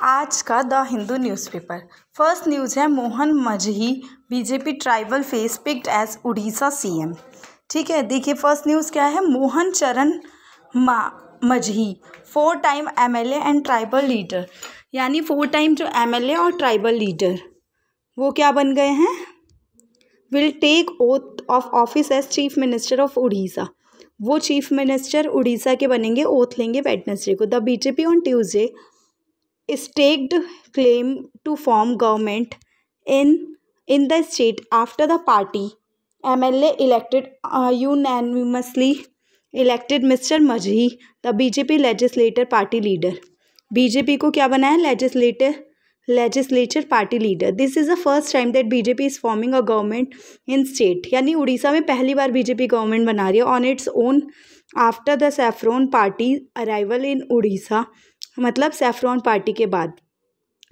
आज का the Hindu newspaper. First news है Mohan Majhi BJP tribal face picked as Odisha CM. ठीक है, देखिए फर्स्ट न्यूज़ क्या है। Mohan Charan Majhi 4 time MLA and tribal leader, यानी 4 टाइम जो एमएलए और ट्राइबल लीडर वो क्या बन गए हैं, will take oath of office as chief minister of Orissa. वो चीफ मिनिस्टर उड़ीसा के बनेंगे, ओथ लेंगे वेडनेसडे को। The BJP on Tuesday staked claim to form government in the state after the party MLA elected unanimously elected Mr. Majhi the BJP legislator party leader। BJP को क्या बनाया, legislature party leader। This is the first time that BJP is forming a government in state, यानी उड़ीसा में पहली बार BJP government बना रही है on its own after the saffron party arrival in Orissa, मतलब सैफ्रॉन पार्टी के बाद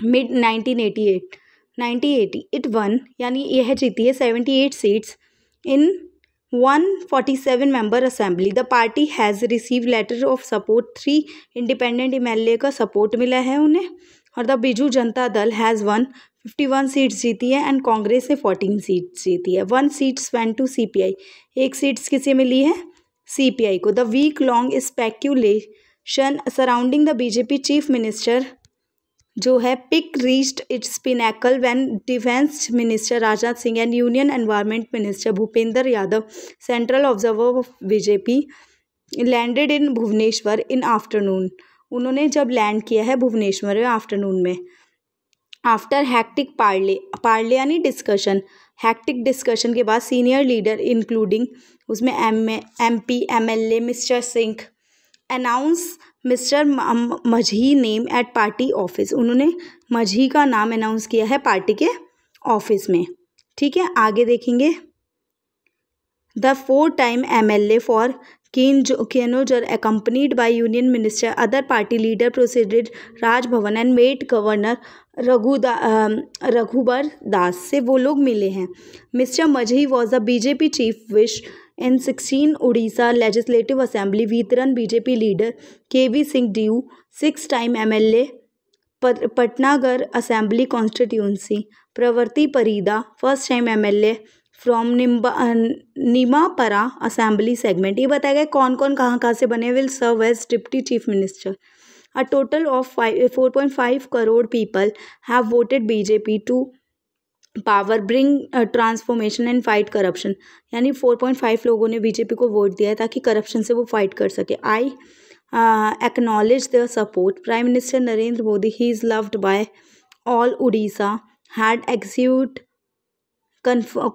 मिड 1980 इट वन, यानी यह जीती है 78 seats in 147 member assembly. The party has receive letter of support, 3 independent MLA का सपोर्ट मिला है उन्हें। और the Biju Janata Dal has one 51 seats जीती है एंड कांग्रेस ने 14 सीट्स जीती है। 1 seats went to CPI, 1 seats किसे मिली है, सीपीआई को। The week long speculation surrounding the BJP chief minister जो है peak reached its pinnacle when defence minister Rajnath Singh and union environment minister Bhupendra Yadav, central observer of BJP, landed in Bhubaneswar in afternoon. उन्होंने जब land किया है भुवनेश्वर में आफ्टरनून में। After hectic Parle यानी discussion, hectic discussion के बाद सीनियर लीडर इंक्लूडिंग उसमें MP MLA mister Singh announce mister Majhi name at party office. उन्होंने मजही का नाम अनाउंस किया है पार्टी के ऑफिस में। ठीक है, आगे देखेंगे। The 4 time MLA for Keonjhar accompanied by union minister other party leader proceeded Raj Bhavan and met governor Raghubar Das से वो लोग मिले हैं। Mister Majhi was the BJP chief whip in 16 Odisha legislative assembly veteran BJP leader K V Singh Deo 6 time MLA Patnagarh assembly constituency Pravati Parida first time MLA from Nimapara assembly segment. ये बताया गया कौन कौन कहाँ से बने, will serve as deputy chief minister. A total of 4.5 crore people have voted BJP to power bring transformation and fight corruption, यानी 4.5 लोगों ने बीजेपी को वोट दिया है ताकि करप्शन से वो फाइट कर सके। I acknowledge their support. Prime minister Narendra Modi, he is loved by all Orissa, had execute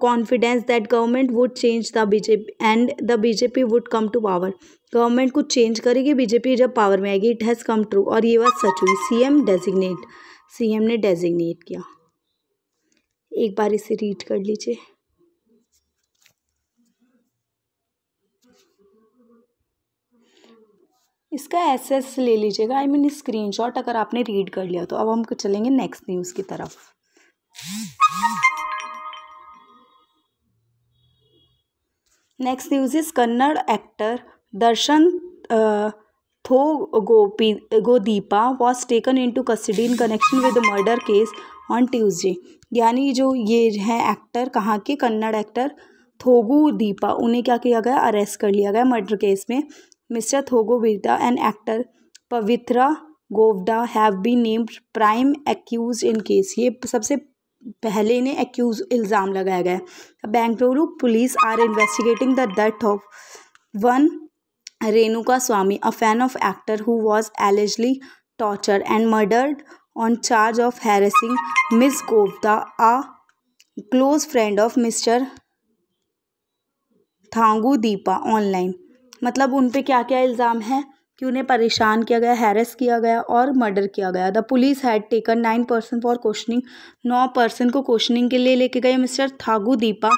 confidence that government would change the BJP and the BJP would come to power। Government कुछ change करेगी, BJP जब power में आएगी। It has come true, और ये बात सच हुई। CM ने डेजिग्नेट किया। एक बार इसे रीड कर लीजिए। इसका एसएस ले लीजिएगा, आई मीन स्क्रीनशॉट, अगर आपने रीड कर लिया तो। अब हम चलेंगे नेक्स्ट न्यूज़ की तरफ। Next news is Kannada actor Darshan Thoogudeepa was taken into custody in connection with murder case on Tuesday. यानी जो ये है एक्टर, कहाँ के, कन्नड़ एक्टर थोगुदीपा, उन्हें क्या किया गया, अरेस्ट कर लिया गया मर्डर केस में। Mister Thoogudeepa and actor Pavithra Gowda have been named prime accuse in case. ये सबसे पहले इन्हें एक्यूज इल्ज़ाम लगाया गया। Bengaluru police are investigating the death of one Renuka Swamy, a fan of actor who was allegedly tortured and murdered on charge of harassing miss Gowda, a close friend of mister Thoogudeepa online. मतलब उन पे क्या क्या इल्ज़ाम है कि उन्हें परेशान किया गया, हैरेस किया गया और मर्डर किया गया। The police had taken 9 person for questioning, 9 person को क्वेश्चनिंग के लिए लेके गए। Mister Thoogudeepa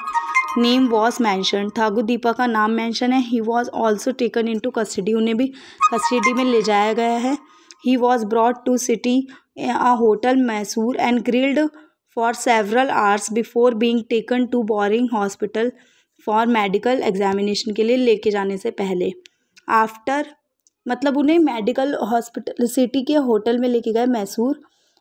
name was mention, Thoogudeepa का नाम मैंशन है। He was also taken into custody, उन्हें भी कस्टडी में ले जाया गया है। He was brought to city a hotel Mysore and grilled for several hours before being taken to Bowring hospital for medical examination के लिए लेके जाने से पहले। आफ्टर मतलब उन्हें मेडिकल हॉस्पिटल सिटी के होटल में लेके गए Mysore,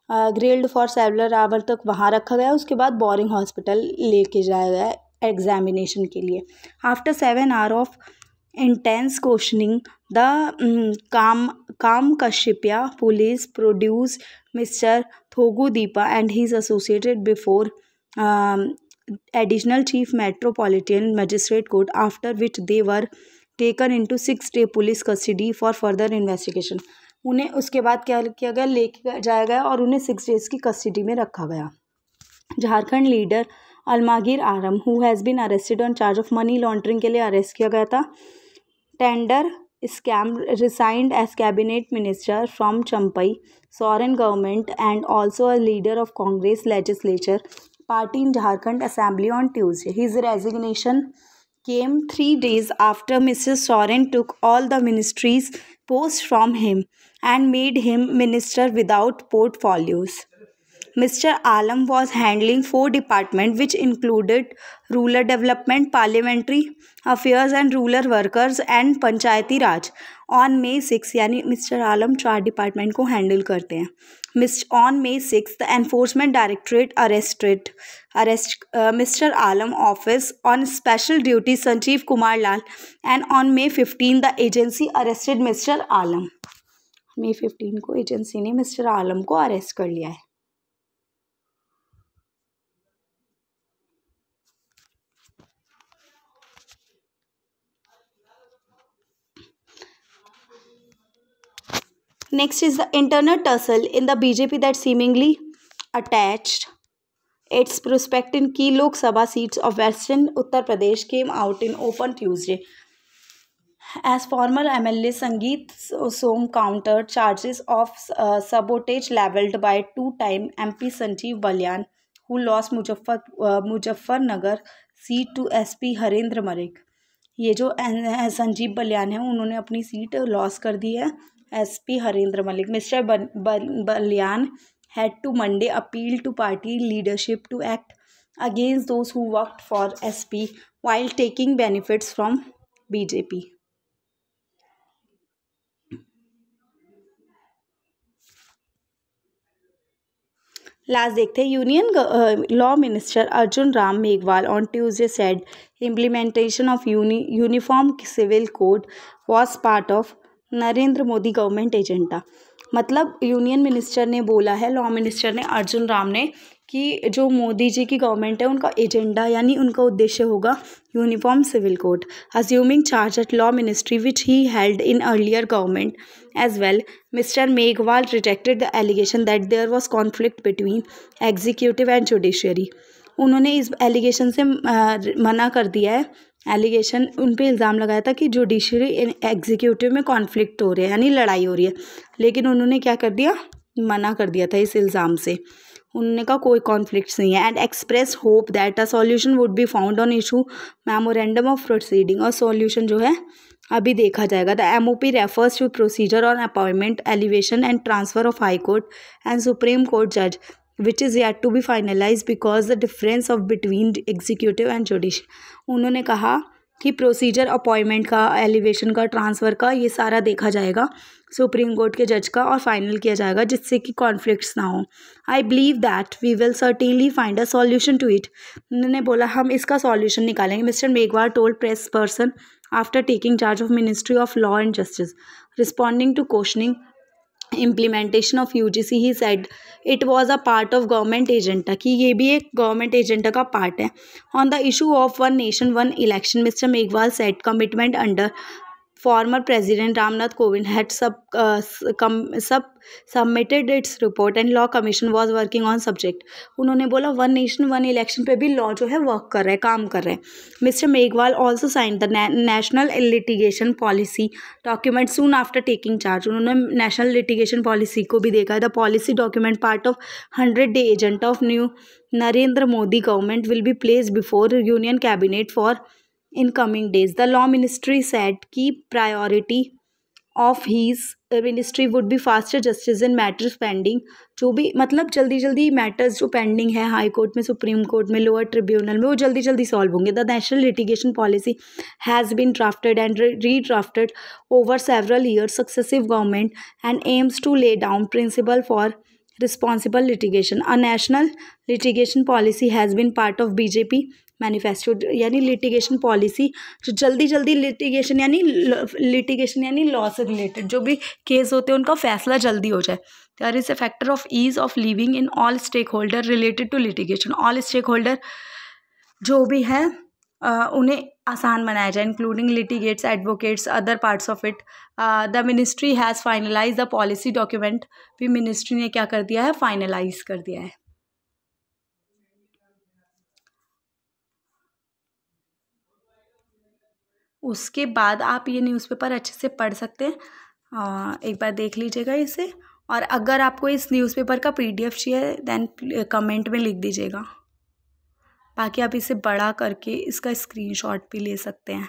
grilled for several hour तक वहाँ रखा गया। उसके बाद बोरिंग हॉस्पिटल लेके जाया गया एग्जामिनेशन के लिए। After 7 hour of intense questioning the Kamakshipalya police produce mister Thoogudeepa and his associated before additional chief metropolitan magistrate court, after which they were taken into 6 day police custody for further investigation. उन्हें उसके बाद क्या किया गया, लेके जाया गया और उन्हें 6 डेज़ की कस्टडी में रखा गया। Jharkhand leader Alamgir Alam who has been arrested on charge of money laundering के लिए अरेस्ट किया गया था। Tender scam resigned as cabinet minister from Champai Soren government and also a leader of Congress legislature party in Jharkhand assembly on Tuesday. His resignation came 3 days after Mr. Soren took all the ministry's posts from him and made him minister without portfolios. Mr. Alam was handling 4 departments which included rural development, parliamentary affairs and rural workers and Panchayati Raj. On May 6 यानी mister आलम 4 department को handle करते हैं। On May 6 the enforcement directorate arrested Mr. Alam office on special duty Sanjeev Kumar Lal, and on May 15 the agency arrested Mr. Alam। May 15 को agency ने mister आलम को arrest कर लिया है। Next is the internal tussle in the BJP that seemingly attached its prospect in key Lok Sabha seats of Western Uttar Pradesh came out in open Tuesday, as former MLA Sangeet Som countered charges of sabotage leveled by two-time MP Sanjeev Balyan, who lost Muzaffarnagar seat to SP Harendra Malik. ये जो संजीव बलियान है उन्होंने अपनी seat loss कर दी है SP Harendra Malik. Mister Balyan had to Monday appeal to party leadership to act against those who worked for SP while taking benefits from BJP. Last देखते हैं। Union law minister Arjun Ram Meghwal on Tuesday said implementation of uniform civil code was part of Narendra Modi government agenda. मतलब union minister ने बोला है, law minister ने, अर्जुन राम ने, कि जो मोदी जी की गवर्नमेंट है उनका एजेंडा यानी उनका उद्देश्य होगा uniform civil code. Assuming charge at law ministry which he held in earlier government as well, mister Meghwal rejected the allegation that there was conflict between executive and judiciary. उन्होंने इस एलिगेशन से मना कर दिया है। एलिगेशन उन पे इल्ज़ाम लगाया था कि जुडिशरी एग्जीक्यूटिव में कॉन्फ्लिक्ट हो रहा है यानी लड़ाई हो रही है, लेकिन उन्होंने क्या कर दिया, मना कर दिया था इस इल्ज़ाम से। उन्होंने कहा कोई कॉन्फ्लिक्ट्स नहीं है and express hope that a solution would be found on issue memorandum of proceeding. और सॉल्यूशन जो है अभी देखा जाएगा। The MOP refers to procedure on appointment, elevation and transfer of high court and supreme court जज which is yet to be finalized because the difference of between executive and judicial। उन्होंने कहा कि procedure appointment का, elevation का, transfer का, ये सारा देखा जाएगा सुप्रीम कोर्ट के जज का और फाइनल किया जाएगा जिससे कि कॉन्फ्लिक्ट्स ना हो। I believe that we will certainly find a solution to it. उन्होंने बोला हम इसका सॉल्यूशन निकालेंगे। Mister Meghwal told press person after taking charge of ministry of law and justice responding to questioning implementation of UGC he said it was a part of government agenda, कि ये भी एक government agenda का part है। On the issue of one nation one election, mister Meghwal said commitment under former President Ramnath Kovind had submitted its report and law commission was working on subject। उन्होंने बोला one nation one election पे भी law जो है work कर रहा है, काम कर रहे हैं। Mister Meghwal also sign the national litigation policy document soon after taking charge. उन्होंने नेशनल लिटिगेशन पॉलिसी को भी देखा है। The policy document part of 100-day agenda of new Narendra Modi government will be placed before union cabinet for in coming days। The law ministry said key priority of his ministry would be faster justice in matters pending, जो भी मतलब जल्दी जल्दी matters जो pending है high court में, supreme court में, lower tribunal में, वो जल्दी जल्दी सॉल्व होंगे. The national litigation policy has been drafted and redrafted over several years successive government and aims to lay down principle for responsible litigation. A national litigation policy has been part of BJP manifesto. यानी litigation policy जो जल्दी जल्दी litigation यानी law से related जो भी case होते हैं उनका फैसला जल्दी हो जाए. There is a factor of ease of living in all stakeholder related to litigation. All stakeholder जो भी है उन्हें आसान बनाया जाए, including litigants, advocates, other parts of it. The ministry has finalize the policy document. भी ministry ने क्या कर दिया है, फाइनलाइज कर दिया है. उसके बाद आप ये न्यूज़पेपर अच्छे से पढ़ सकते हैं. एक बार देख लीजिएगा इसे. और अगर आपको इस न्यूज़पेपर का PDF चाहिए देन कमेंट में लिख दीजिएगा. बाकी आप इसे बड़ा करके इसका स्क्रीनशॉट भी ले सकते हैं.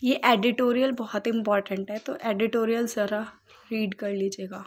ये एडिटोरियल बहुत इम्पॉर्टेंट है, तो एडिटोरियल ज़रा रीड कर लीजिएगा.